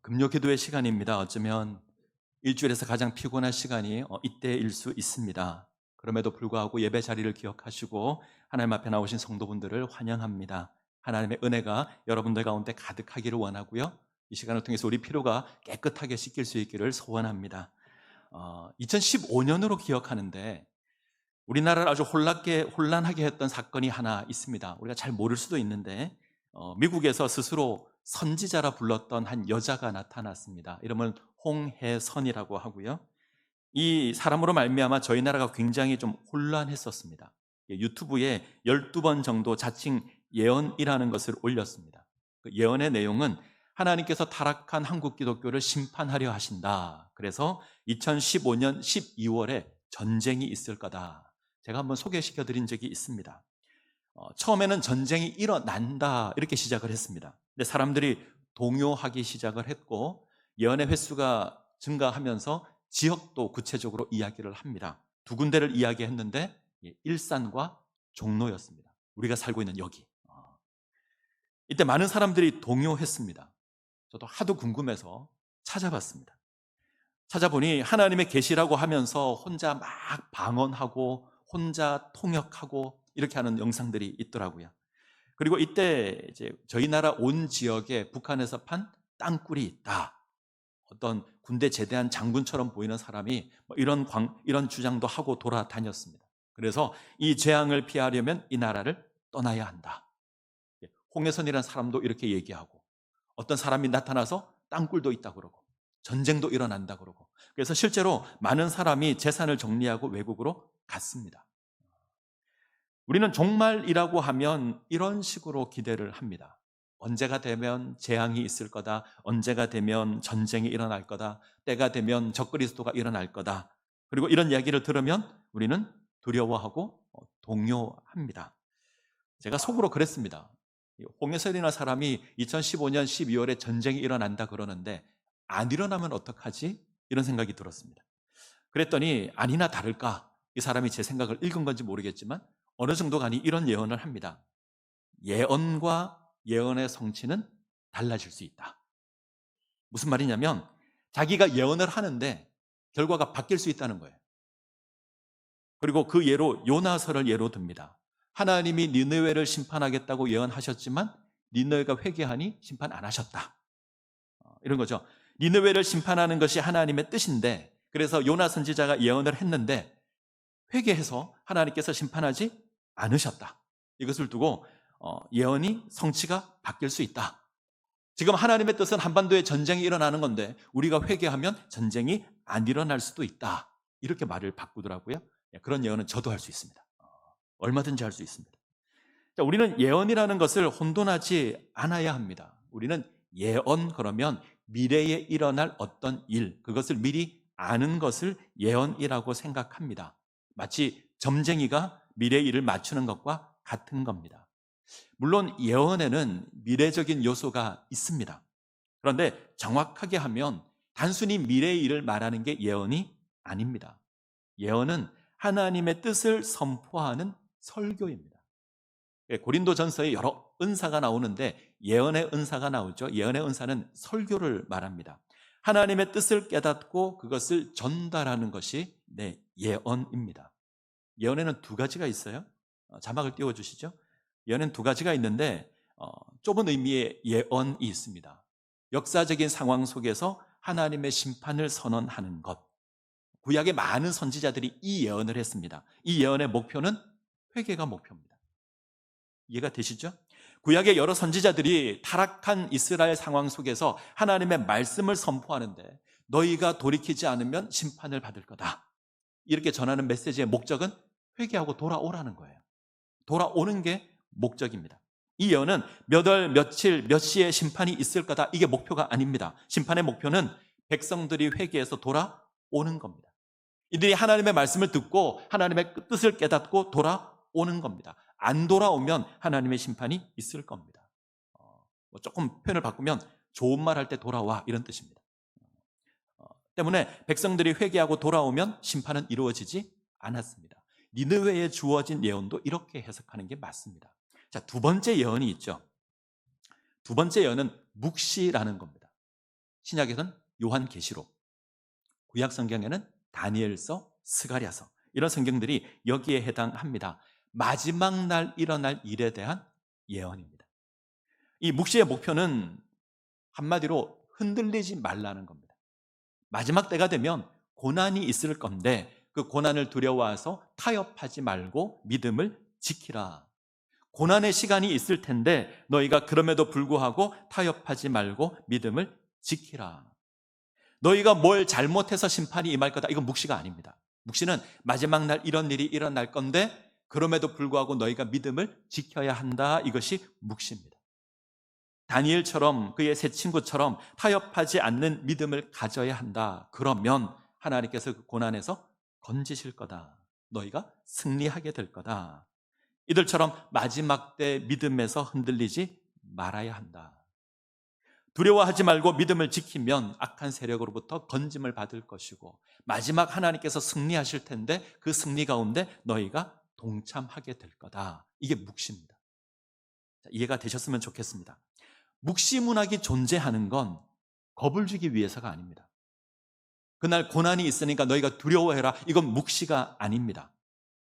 금요 기도의 시간입니다. 어쩌면 일주일에서 가장 피곤한 시간이 이때일 수 있습니다. 그럼에도 불구하고 예배 자리를 기억하시고 하나님 앞에 나오신 성도분들을 환영합니다. 하나님의 은혜가 여러분들 가운데 가득하기를 원하고요. 이 시간을 통해서 우리 피로가 깨끗하게 씻길 수 있기를 소원합니다. 2015년으로 기억하는데 우리나라를 아주 혼란하게 했던 사건이 하나 있습니다. 우리가 잘 모를 수도 있는데 미국에서 스스로 선지자라 불렀던 한 여자가 나타났습니다. 이름은 홍혜선이라고 하고요. 이 사람으로 말미암아 저희 나라가 굉장히 좀 혼란했었습니다. 유튜브에 12번 정도 자칭 예언이라는 것을 올렸습니다. 그 예언의 내용은 하나님께서 타락한 한국 기독교를 심판하려 하신다. 그래서 2015년 12월에 전쟁이 있을 거다. 제가 한번 소개시켜 드린 적이 있습니다. 처음에는 전쟁이 일어난다 이렇게 시작을 했습니다. 근데 사람들이 동요하기 시작을 했고 예언의 횟수가 증가하면서 지역도 구체적으로 이야기를 합니다. 두 군데를 이야기했는데 일산과 종로였습니다. 우리가 살고 있는 여기. 이때 많은 사람들이 동요했습니다. 저도 하도 궁금해서 찾아봤습니다. 찾아보니 하나님의 계시라고 하면서 혼자 막 방언하고 혼자 통역하고 이렇게 하는 영상들이 있더라고요. 그리고 이때 이제 저희 나라 온 지역에 북한에서 판 땅굴이 있다. 어떤 군대 제대한 장군처럼 보이는 사람이 이런 주장도 하고 돌아다녔습니다. 그래서 이 재앙을 피하려면 이 나라를 떠나야 한다. 홍해선이라는 사람도 이렇게 얘기하고 어떤 사람이 나타나서 땅굴도 있다 그러고 전쟁도 일어난다 그러고 그래서 실제로 많은 사람이 재산을 정리하고 외국으로 갔습니다. 우리는 종말이라고 하면 이런 식으로 기대를 합니다. 언제가 되면 재앙이 있을 거다. 언제가 되면 전쟁이 일어날 거다. 때가 되면 적그리스도가 일어날 거다. 그리고 이런 이야기를 들으면 우리는 두려워하고 동요합니다. 제가 속으로 그랬습니다. 홍해설이나 사람이 2015년 12월에 전쟁이 일어난다 그러는데 안 일어나면 어떡하지? 이런 생각이 들었습니다. 그랬더니 아니나 다를까 이 사람이 제 생각을 읽은 건지 모르겠지만 어느 정도 가니 이런 예언을 합니다. 예언과 예언의 성취는 달라질 수 있다. 무슨 말이냐면 자기가 예언을 하는데 결과가 바뀔 수 있다는 거예요. 그리고 그 예로 요나서를 예로 듭니다. 하나님이 니느웨를 심판하겠다고 예언하셨지만 니느웨가 회개하니 심판 안 하셨다. 이런 거죠. 니느웨를 심판하는 것이 하나님의 뜻인데 그래서 요나 선지자가 예언을 했는데 회개해서 하나님께서 심판하지 않으셨다. 이것을 두고 예언이 성취가 바뀔 수 있다. 지금 하나님의 뜻은 한반도에 전쟁이 일어나는 건데 우리가 회개하면 전쟁이 안 일어날 수도 있다. 이렇게 말을 바꾸더라고요. 그런 예언은 저도 할 수 있습니다. 얼마든지 할 수 있습니다. 자, 우리는 예언이라는 것을 혼돈하지 않아야 합니다. 우리는 예언 그러면 미래에 일어날 어떤 일, 그것을 미리 아는 것을 예언이라고 생각합니다. 마치 점쟁이가 미래의 일을 맞추는 것과 같은 겁니다. 물론 예언에는 미래적인 요소가 있습니다. 그런데 정확하게 하면 단순히 미래의 일을 말하는 게 예언이 아닙니다. 예언은 하나님의 뜻을 선포하는 설교입니다. 고린도전서에 여러 은사가 나오는데 예언의 은사가 나오죠. 예언의 은사는 설교를 말합니다. 하나님의 뜻을 깨닫고 그것을 전달하는 것이 예언입니다. 예언에는 두 가지가 있어요. 자막을 띄워주시죠. 예언에는 두 가지가 있는데 좁은 의미의 예언이 있습니다. 역사적인 상황 속에서 하나님의 심판을 선언하는 것. 구약의 많은 선지자들이 이 예언을 했습니다. 이 예언의 목표는 회개가 목표입니다. 이해가 되시죠? 구약의 여러 선지자들이 타락한 이스라엘 상황 속에서 하나님의 말씀을 선포하는데 너희가 돌이키지 않으면 심판을 받을 거다. 이렇게 전하는 메시지의 목적은 회개하고 돌아오라는 거예요. 돌아오는 게 목적입니다. 이 예언은 몇 월, 며칠, 몇 시에 심판이 있을 거다. 이게 목표가 아닙니다. 심판의 목표는 백성들이 회개해서 돌아오는 겁니다. 이들이 하나님의 말씀을 듣고 하나님의 뜻을 깨닫고 돌아오는 겁니다. 안 돌아오면 하나님의 심판이 있을 겁니다. 조금 표현을 바꾸면 좋은 말 할 때 돌아와 이런 뜻입니다. 때문에 백성들이 회개하고 돌아오면 심판은 이루어지지 않았습니다. 니느웨에 주어진 예언도 이렇게 해석하는 게 맞습니다. 자, 두 번째 예언이 있죠. 두 번째 예언은 묵시라는 겁니다. 신약에서는 요한계시록, 구약 성경에는 다니엘서, 스가랴서, 이런 성경들이 여기에 해당합니다. 마지막 날 일어날 일에 대한 예언입니다. 이 묵시의 목표는 한마디로 흔들리지 말라는 겁니다. 마지막 때가 되면 고난이 있을 건데 그 고난을 두려워해서 타협하지 말고 믿음을 지키라. 고난의 시간이 있을 텐데 너희가 그럼에도 불구하고 타협하지 말고 믿음을 지키라. 너희가 뭘 잘못해서 심판이 임할 거다. 이건 묵시가 아닙니다. 묵시는 마지막 날 이런 일이 일어날 건데 그럼에도 불구하고 너희가 믿음을 지켜야 한다. 이것이 묵시입니다. 다니엘처럼 그의 세 친구처럼 타협하지 않는 믿음을 가져야 한다. 그러면 하나님께서 그 고난에서 건지실 거다. 너희가 승리하게 될 거다. 이들처럼 마지막 때 믿음에서 흔들리지 말아야 한다. 두려워하지 말고 믿음을 지키면 악한 세력으로부터 건짐을 받을 것이고 마지막 하나님께서 승리하실 텐데 그 승리 가운데 너희가 동참하게 될 거다. 이게 묵시입니다. 이해가 되셨으면 좋겠습니다. 묵시 문학이 존재하는 건 겁을 주기 위해서가 아닙니다. 그날 고난이 있으니까 너희가 두려워해라. 이건 묵시가 아닙니다.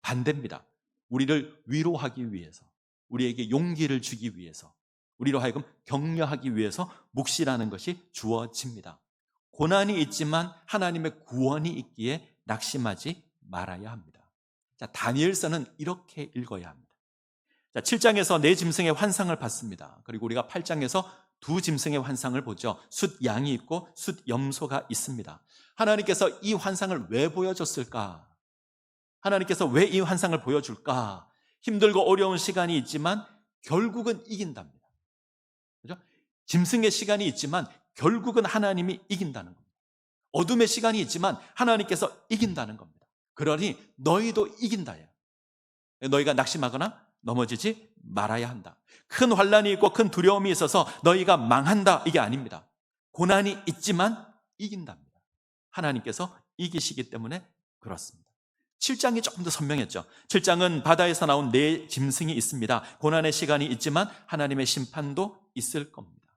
반대입니다. 우리를 위로하기 위해서, 우리에게 용기를 주기 위해서, 우리로 하여금 격려하기 위해서 묵시라는 것이 주어집니다. 고난이 있지만 하나님의 구원이 있기에 낙심하지 말아야 합니다. 자, 다니엘서는 이렇게 읽어야 합니다. 자, 7장에서 네 짐승의 환상을 봤습니다. 그리고 우리가 8장에서 두 짐승의 환상을 보죠. 숫양이 있고 숫염소가 있습니다. 하나님께서 이 환상을 왜 보여줬을까? 하나님께서 왜 이 환상을 보여줄까? 힘들고 어려운 시간이 있지만 결국은 이긴답니다. 그죠? 짐승의 시간이 있지만 결국은 하나님이 이긴다는 겁니다. 어둠의 시간이 있지만 하나님께서 이긴다는 겁니다. 그러니 너희도 이긴다야. 너희가 낙심하거나 넘어지지 말아야 한다. 큰 환난이 있고 큰 두려움이 있어서 너희가 망한다. 이게 아닙니다. 고난이 있지만 이긴답니다. 하나님께서 이기시기 때문에 그렇습니다. 7장이 조금 더 선명했죠. 7장은 바다에서 나온 네 짐승이 있습니다. 고난의 시간이 있지만 하나님의 심판도 있을 겁니다.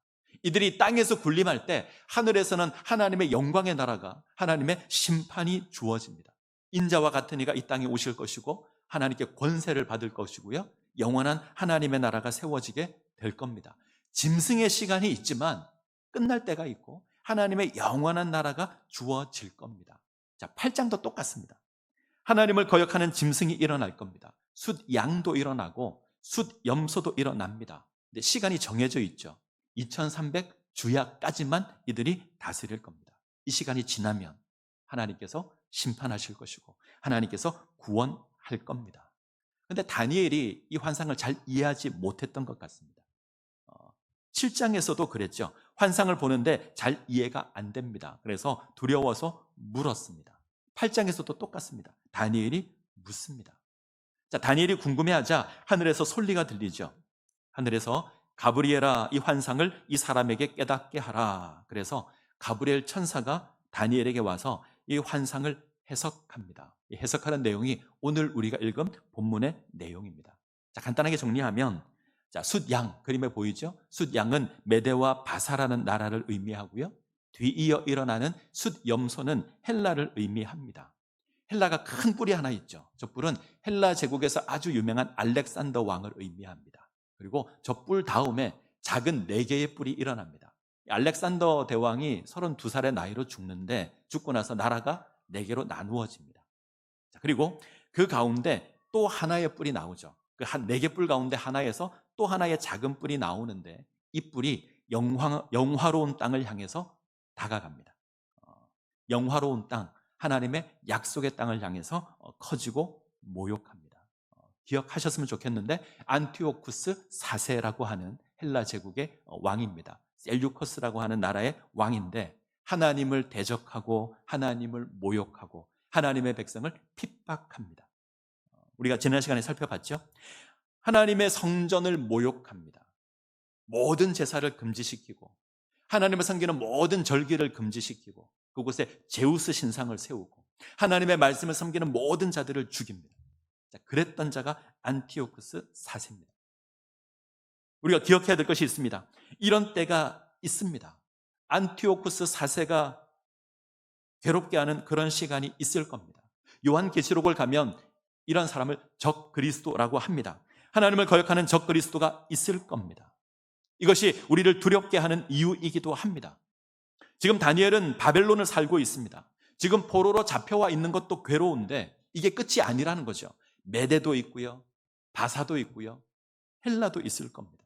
이들이 땅에서 군림할 때 하늘에서는 하나님의 영광의 나라가, 하나님의 심판이 주어집니다. 인자와 같은 이가 이 땅에 오실 것이고 하나님께 권세를 받을 것이고요, 영원한 하나님의 나라가 세워지게 될 겁니다. 짐승의 시간이 있지만 끝날 때가 있고 하나님의 영원한 나라가 주어질 겁니다. 자, 8장도 똑같습니다. 하나님을 거역하는 짐승이 일어날 겁니다. 숫양도 일어나고 숫염소도 일어납니다. 근데 시간이 정해져 있죠. 2300 주야까지만 이들이 다스릴 겁니다. 이 시간이 지나면 하나님께서 심판하실 것이고 하나님께서 구원할 겁니다. 그런데 다니엘이 이 환상을 잘 이해하지 못했던 것 같습니다. 7장에서도 그랬죠. 환상을 보는데 잘 이해가 안 됩니다. 그래서 두려워서 물었습니다. 8장에서도 똑같습니다. 다니엘이 묻습니다. 자, 다니엘이 궁금해하자 하늘에서 솔리가 들리죠. 하늘에서 가브리엘아, 이 환상을 이 사람에게 깨닫게 하라. 그래서 가브리엘 천사가 다니엘에게 와서 이 환상을 해석합니다. 이 해석하는 내용이 오늘 우리가 읽은 본문의 내용입니다. 자, 간단하게 정리하면, 자, 숫양, 그림에 보이죠? 숫양은 메대와 바사라는 나라를 의미하고요, 뒤이어 일어나는 숫염소는 헬라를 의미합니다. 헬라가 큰 뿔이 하나 있죠. 저 뿔은 헬라 제국에서 아주 유명한 알렉산더 왕을 의미합니다. 그리고 저 뿔 다음에 작은 4개의 뿔이 일어납니다. 알렉산더 대왕이 32살의 나이로 죽는데 죽고 나서 나라가 4개로 나누어집니다. 그리고 그 가운데 또 하나의 뿔이 나오죠. 그 한 4개 뿔 가운데 하나에서 또 하나의 작은 뿔이 나오는데 이 뿔이 영화로운 땅을 향해서 다가갑니다. 영화로운 땅, 하나님의 약속의 땅을 향해서 커지고 모욕합니다. 기억하셨으면 좋겠는데 안티오쿠스 4세라고 하는 헬라 제국의 왕입니다. 셀류커스라고 하는 나라의 왕인데 하나님을 대적하고 하나님을 모욕하고 하나님의 백성을 핍박합니다. 우리가 지난 시간에 살펴봤죠. 하나님의 성전을 모욕합니다. 모든 제사를 금지시키고 하나님을 섬기는 모든 절기를 금지시키고 그곳에 제우스 신상을 세우고 하나님의 말씀을 섬기는 모든 자들을 죽입니다. 자, 그랬던 자가 안티오쿠스 4세입니다. 우리가 기억해야 될 것이 있습니다. 이런 때가 있습니다. 안티오쿠스 4세가 괴롭게 하는 그런 시간이 있을 겁니다. 요한계시록을 가면 이런 사람을 적그리스도라고 합니다. 하나님을 거역하는 적그리스도가 있을 겁니다. 이것이 우리를 두렵게 하는 이유이기도 합니다. 지금 다니엘은 바벨론을 살고 있습니다. 지금 포로로 잡혀와 있는 것도 괴로운데 이게 끝이 아니라는 거죠. 메대도 있고요, 바사도 있고요, 헬라도 있을 겁니다.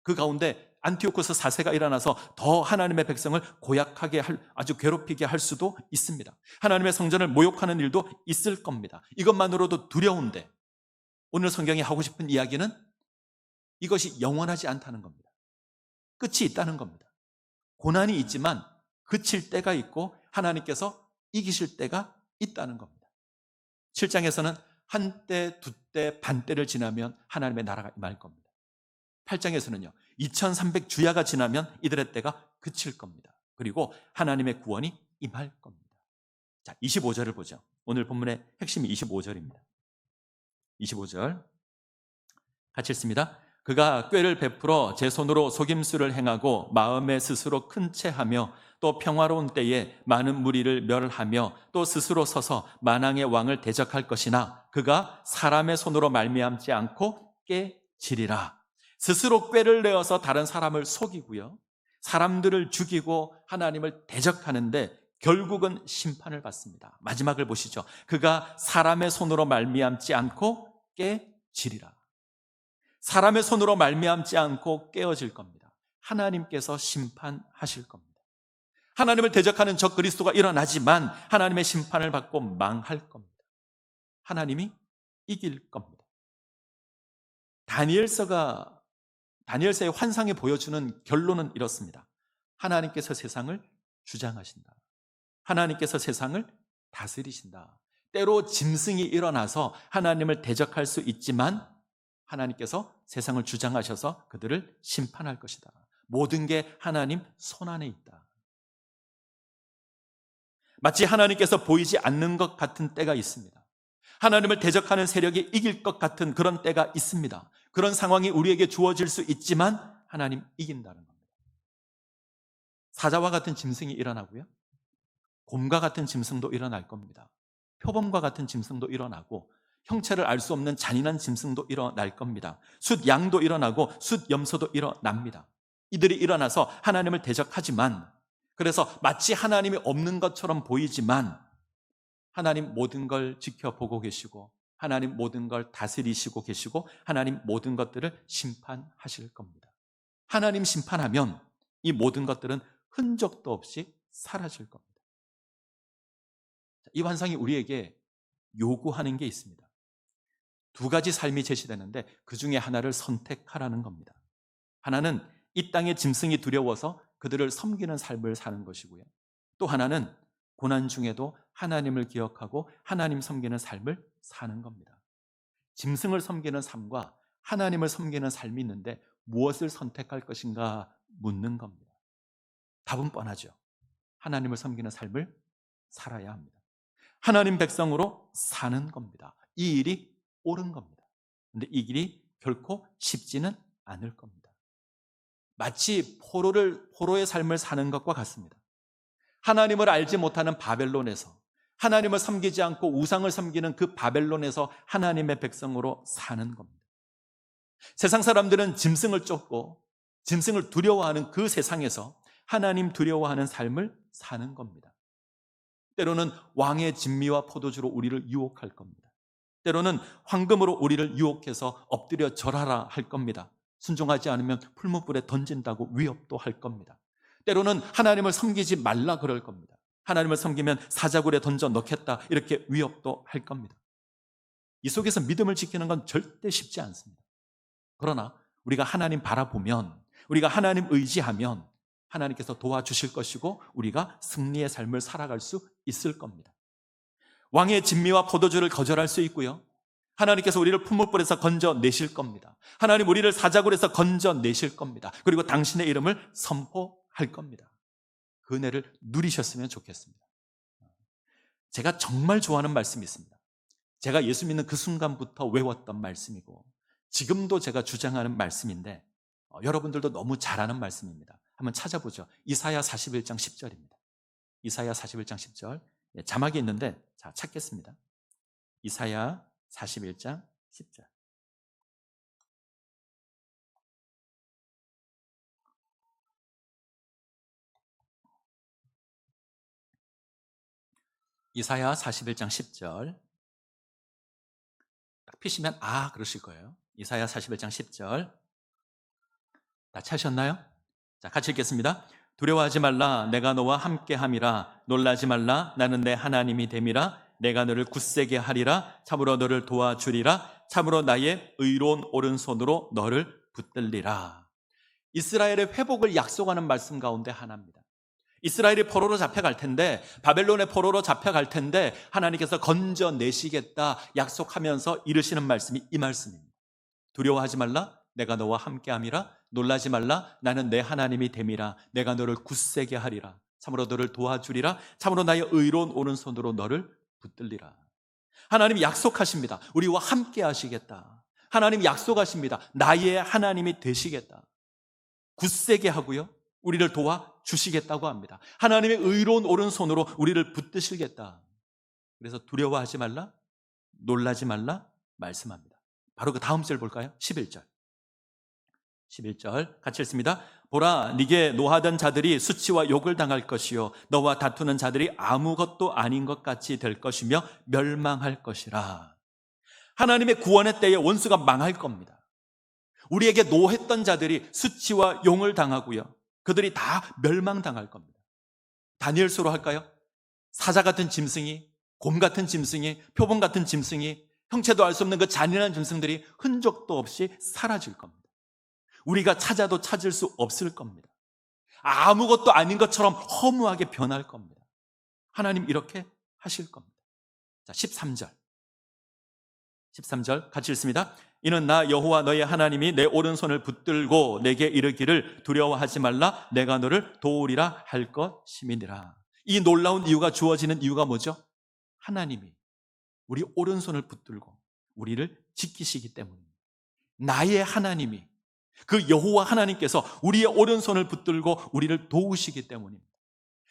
그 가운데 안티오코스 4세가 일어나서 더 하나님의 백성을 고약하게 아주 괴롭히게 할 수도 있습니다. 하나님의 성전을 모욕하는 일도 있을 겁니다. 이것만으로도 두려운데 오늘 성경이 하고 싶은 이야기는 이것이 영원하지 않다는 겁니다. 끝이 있다는 겁니다. 고난이 있지만 그칠 때가 있고 하나님께서 이기실 때가 있다는 겁니다. 7장에서는 한때, 두때, 반때를 지나면 하나님의 나라가 임할 겁니다. 8장에서는요, 2300주야가 지나면 이들의 때가 그칠 겁니다. 그리고 하나님의 구원이 임할 겁니다. 자, 25절을 보죠. 오늘 본문의 핵심이 25절입니다. 25절 같이 읽습니다. 그가 꾀를 베풀어 제 손으로 속임수를 행하고 마음에 스스로 큰 채하며 또 평화로운 때에 많은 무리를 멸하며 또 스스로 서서 만왕의 왕을 대적할 것이나 그가 사람의 손으로 말미암지 않고 깨지리라. 스스로 꾀를 내어서 다른 사람을 속이고요, 사람들을 죽이고 하나님을 대적하는데 결국은 심판을 받습니다. 마지막을 보시죠. 그가 사람의 손으로 말미암지 않고 깨지리라. 사람의 손으로 말미암지 않고 깨어질 겁니다. 하나님께서 심판하실 겁니다. 하나님을 대적하는 적 그리스도가 일어나지만 하나님의 심판을 받고 망할 겁니다. 하나님이 이길 겁니다. 다니엘서의 환상에 보여주는 결론은 이렇습니다. 하나님께서 세상을 주장하신다. 하나님께서 세상을 다스리신다. 때로 짐승이 일어나서 하나님을 대적할 수 있지만 하나님께서 세상을 주장하셔서 그들을 심판할 것이다. 모든 게 하나님 손안에 있다. 마치 하나님께서 보이지 않는 것 같은 때가 있습니다. 하나님을 대적하는 세력이 이길 것 같은 그런 때가 있습니다. 그런 상황이 우리에게 주어질 수 있지만 하나님 이긴다는 겁니다. 사자와 같은 짐승이 일어나고요, 곰과 같은 짐승도 일어날 겁니다. 표범과 같은 짐승도 일어나고 형체를 알 수 없는 잔인한 짐승도 일어날 겁니다. 숫양도 일어나고 숫염소도 일어납니다. 이들이 일어나서 하나님을 대적하지만, 그래서 마치 하나님이 없는 것처럼 보이지만 하나님 모든 걸 지켜보고 계시고 하나님 모든 걸 다스리시고 계시고 하나님 모든 것들을 심판하실 겁니다. 하나님 심판하면 이 모든 것들은 흔적도 없이 사라질 겁니다. 이 환상이 우리에게 요구하는 게 있습니다. 두 가지 삶이 제시되는데 그 중에 하나를 선택하라는 겁니다. 하나는 이 땅의 짐승이 두려워서 그들을 섬기는 삶을 사는 것이고요, 또 하나는 고난 중에도 하나님을 기억하고 하나님 섬기는 삶을 사는 겁니다. 짐승을 섬기는 삶과 하나님을 섬기는 삶이 있는데 무엇을 선택할 것인가 묻는 겁니다. 답은 뻔하죠. 하나님을 섬기는 삶을 살아야 합니다. 하나님 백성으로 사는 겁니다. 이 일이 옳은 겁니다. 그런데 이 길이 결코 쉽지는 않을 겁니다. 마치 포로의 삶을 사는 것과 같습니다. 하나님을 알지 못하는 바벨론에서, 하나님을 섬기지 않고 우상을 섬기는 그 바벨론에서 하나님의 백성으로 사는 겁니다. 세상 사람들은 짐승을 쫓고 짐승을 두려워하는 그 세상에서 하나님 두려워하는 삶을 사는 겁니다. 때로는 왕의 진미와 포도주로 우리를 유혹할 겁니다. 때로는 황금으로 우리를 유혹해서 엎드려 절하라 할 겁니다. 순종하지 않으면 풀무불에 던진다고 위협도 할 겁니다. 때로는 하나님을 섬기지 말라 그럴 겁니다. 하나님을 섬기면 사자굴에 던져 넣겠다 이렇게 위협도 할 겁니다. 이 속에서 믿음을 지키는 건 절대 쉽지 않습니다. 그러나 우리가 하나님 바라보면, 우리가 하나님 의지하면 하나님께서 도와주실 것이고 우리가 승리의 삶을 살아갈 수 있을 겁니다. 왕의 진미와 포도주를 거절할 수 있고요, 하나님께서 우리를 풀무불에서 건져내실 겁니다. 하나님 우리를 사자굴에서 건져내실 겁니다. 그리고 당신의 이름을 선포할 겁니다. 그 은혜를 누리셨으면 좋겠습니다. 제가 정말 좋아하는 말씀이 있습니다. 제가 예수 믿는 그 순간부터 외웠던 말씀이고 지금도 제가 주장하는 말씀인데 여러분들도 너무 잘 아는 말씀입니다. 한번 찾아보죠. 이사야 41장 10절입니다. 이사야 41장 10절. 자막이 있는데 자, 찾겠습니다. 이사야 41장 10절. 이사야 41장 10절. 딱 피시면 그러실 거예요. 이사야 41장 10절. 다 찾으셨나요? 자, 같이 읽겠습니다. 두려워하지 말라, 내가 너와 함께함이라. 놀라지 말라, 나는 내 하나님이 됨이라. 내가 너를 굳세게 하리라. 참으로 너를 도와주리라. 참으로 나의 의로운 오른손으로 너를 붙들리라. 이스라엘의 회복을 약속하는 말씀 가운데 하나입니다. 이스라엘이 포로로 잡혀갈 텐데, 바벨론의 포로로 잡혀갈 텐데 하나님께서 건져내시겠다 약속하면서 이르시는 말씀이 이 말씀입니다. 두려워하지 말라, 내가 너와 함께함이라. 놀라지 말라, 나는 내 하나님이 됨이라. 내가 너를 굳세게 하리라. 참으로 너를 도와주리라. 참으로 나의 의로운 오른손으로 너를 붙들리라. 하나님이 약속하십니다. 우리와 함께 하시겠다. 하나님이 약속하십니다. 나의 하나님이 되시겠다. 굳세게 하고요, 우리를 도와주시겠다고 합니다. 하나님의 의로운 오른손으로 우리를 붙드시겠다. 그래서 두려워하지 말라, 놀라지 말라 말씀합니다. 바로 그 다음 절 볼까요? 11절. 11절 같이 읽습니다. 보라, 네게 노하던 자들이 수치와 욕을 당할 것이요 너와 다투는 자들이 아무것도 아닌 것 같이 될 것이며 멸망할 것이라. 하나님의 구원의 때에 원수가 망할 겁니다. 우리에게 노했던 자들이 수치와 용을 당하고요, 그들이 다 멸망당할 겁니다. 다니엘서로 할까요? 사자 같은 짐승이, 곰 같은 짐승이, 표범 같은 짐승이, 형체도 알 수 없는 그 잔인한 짐승들이 흔적도 없이 사라질 겁니다. 우리가 찾아도 찾을 수 없을 겁니다. 아무것도 아닌 것처럼 허무하게 변할 겁니다. 하나님 이렇게 하실 겁니다. 자, 13절 같이 읽습니다. 이는 나 여호와 너의 하나님이 내 오른손을 붙들고 내게 이르기를 두려워하지 말라, 내가 너를 도우리라 할 것임이니라. 이 놀라운 이유가 주어지는 이유가 뭐죠? 하나님이 우리 오른손을 붙들고 우리를 지키시기 때문입니다. 나의 하나님이, 그 여호와 하나님께서 우리의 오른손을 붙들고 우리를 도우시기 때문입니다.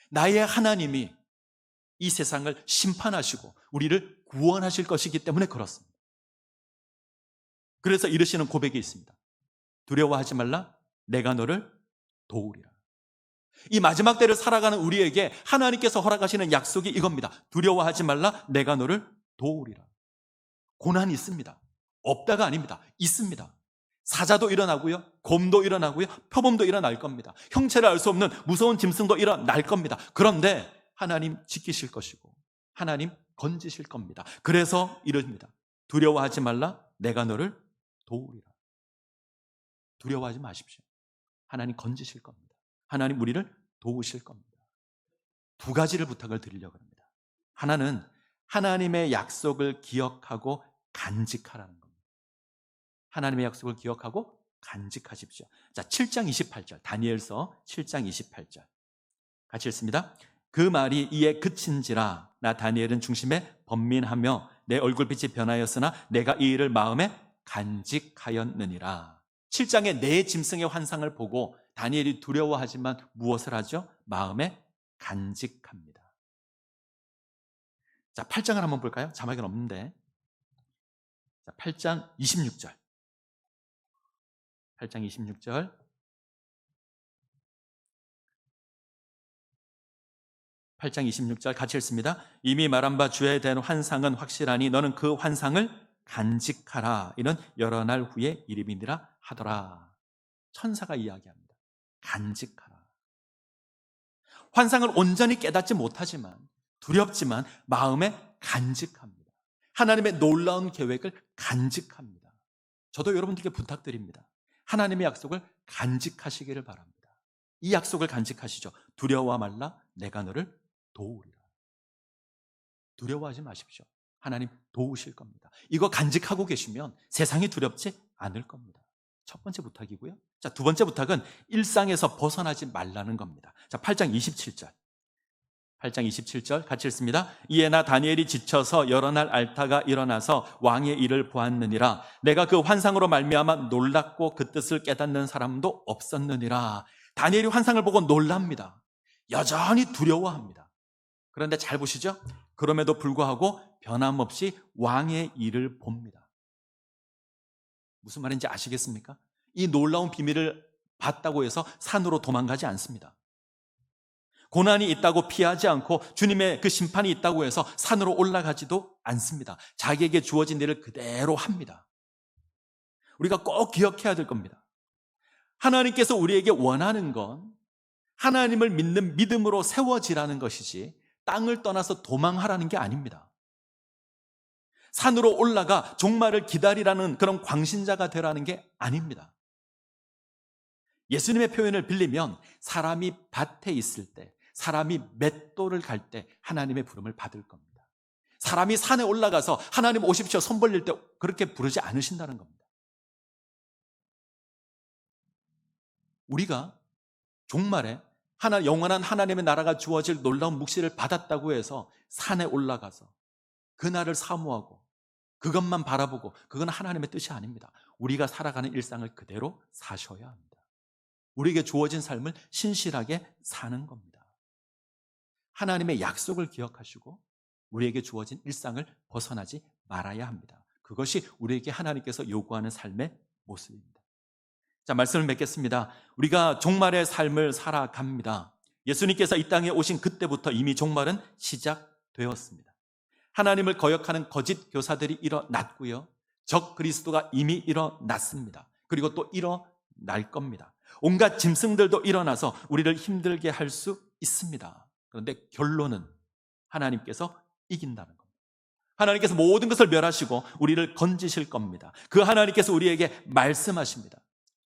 나의 하나님이 이 세상을 심판하시고 우리를 구원하실 것이기 때문에 그렇습니다. 그래서 이르시는 고백이 있습니다. 두려워하지 말라, 내가 너를 도우리라. 이 마지막 때를 살아가는 우리에게 하나님께서 허락하시는 약속이 이겁니다. 두려워하지 말라, 내가 너를 도우리라. 고난이 있습니다. 없다가 아닙니다. 있습니다. 사자도 일어나고요, 곰도 일어나고요, 표범도 일어날 겁니다. 형체를 알 수 없는 무서운 짐승도 일어날 겁니다. 그런데 하나님 지키실 것이고 하나님 건지실 겁니다. 그래서 이럽니다. 두려워하지 말라, 내가 너를 도우리라. 두려워하지 마십시오. 하나님 건지실 겁니다. 하나님 우리를 도우실 겁니다. 두 가지를 부탁을 드리려고 합니다. 하나는 하나님의 약속을 기억하고 간직하라는 겁니다. 하나님의 약속을 기억하고 간직하십시오. 자, 7장 28절, 다니엘서 7장 28절 같이 읽습니다. 그 말이 이에 그친지라, 나 다니엘은 중심에 번민하며 내 얼굴빛이 변하였으나 내가 이 일을 마음에 간직하였느니라. 7장의 네 짐승의 환상을 보고 다니엘이 두려워하지만 무엇을 하죠? 마음에 간직합니다. 자, 8장을 한번 볼까요? 자막은 없는데. 자, 8장 26절. 8장 26절. 8장 26절 같이 읽습니다. 이미 말한 바 주에 대한 환상은 확실하니 너는 그 환상을 간직하라. 이는 여러 날 후에 이름이니라 하더라. 천사가 이야기합니다. 간직하라. 환상을 온전히 깨닫지 못하지만, 두렵지만 마음에 간직합니다. 하나님의 놀라운 계획을 간직합니다. 저도 여러분들께 부탁드립니다. 하나님의 약속을 간직하시기를 바랍니다. 이 약속을 간직하시죠. 두려워 말라, 내가 너를 도우리라. 두려워하지 마십시오. 하나님 도우실 겁니다. 이거 간직하고 계시면 세상이 두렵지 않을 겁니다. 첫 번째 부탁이고요. 자, 두 번째 부탁은 일상에서 벗어나지 말라는 겁니다. 자, 8장 27절. 8장 27절 같이 읽습니다. 이에 나 다니엘이 지쳐서 여러 날 앓다가 일어나서 왕의 일을 보았느니라. 내가 그 환상으로 말미암아 놀랍고 그 뜻을 깨닫는 사람도 없었느니라. 다니엘이 환상을 보고 놀랍니다. 여전히 두려워합니다. 그런데 잘 보시죠. 그럼에도 불구하고 변함없이 왕의 일을 봅니다. 무슨 말인지 아시겠습니까? 이 놀라운 비밀을 봤다고 해서 산으로 도망가지 않습니다. 고난이 있다고 피하지 않고 주님의 그 심판이 있다고 해서 산으로 올라가지도 않습니다. 자기에게 주어진 일을 그대로 합니다. 우리가 꼭 기억해야 될 겁니다. 하나님께서 우리에게 원하는 건 하나님을 믿는 믿음으로 세워지라는 것이지 땅을 떠나서 도망하라는 게 아닙니다. 산으로 올라가 종말을 기다리라는 그런 광신자가 되라는 게 아닙니다. 예수님의 표현을 빌리면 사람이 밭에 있을 때, 사람이 맷돌을 갈 때 하나님의 부름을 받을 겁니다. 사람이 산에 올라가서 하나님 오십시오 손 벌릴 때 그렇게 부르지 않으신다는 겁니다. 우리가 종말에 영원한 하나님의 나라가 주어질 놀라운 묵시를 받았다고 해서 산에 올라가서 그날을 사모하고 그것만 바라보고 그건 하나님의 뜻이 아닙니다. 우리가 살아가는 일상을 그대로 사셔야 합니다. 우리에게 주어진 삶을 신실하게 사는 겁니다. 하나님의 약속을 기억하시고 우리에게 주어진 일상을 벗어나지 말아야 합니다. 그것이 우리에게 하나님께서 요구하는 삶의 모습입니다. 자, 말씀을 맺겠습니다. 우리가 종말의 삶을 살아갑니다. 예수님께서 이 땅에 오신 그때부터 이미 종말은 시작되었습니다. 하나님을 거역하는 거짓 교사들이 일어났고요. 적 그리스도가 이미 일어났습니다. 그리고 또 일어날 겁니다. 온갖 짐승들도 일어나서 우리를 힘들게 할 수 있습니다. 그런데 결론은 하나님께서 이긴다는 겁니다. 하나님께서 모든 것을 멸하시고 우리를 건지실 겁니다. 그 하나님께서 우리에게 말씀하십니다.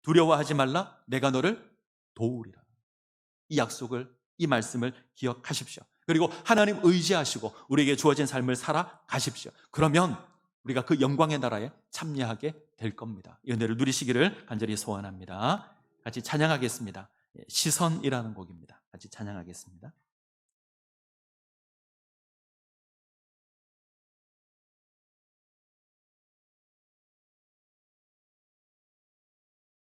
두려워하지 말라, 내가 너를 도우리라. 이 약속을, 이 말씀을 기억하십시오. 그리고 하나님 의지하시고 우리에게 주어진 삶을 살아가십시오. 그러면 우리가 그 영광의 나라에 참여하게 될 겁니다. 이 은혜를 누리시기를 간절히 소원합니다. 같이 찬양하겠습니다. 시선이라는 곡입니다. 같이 찬양하겠습니다.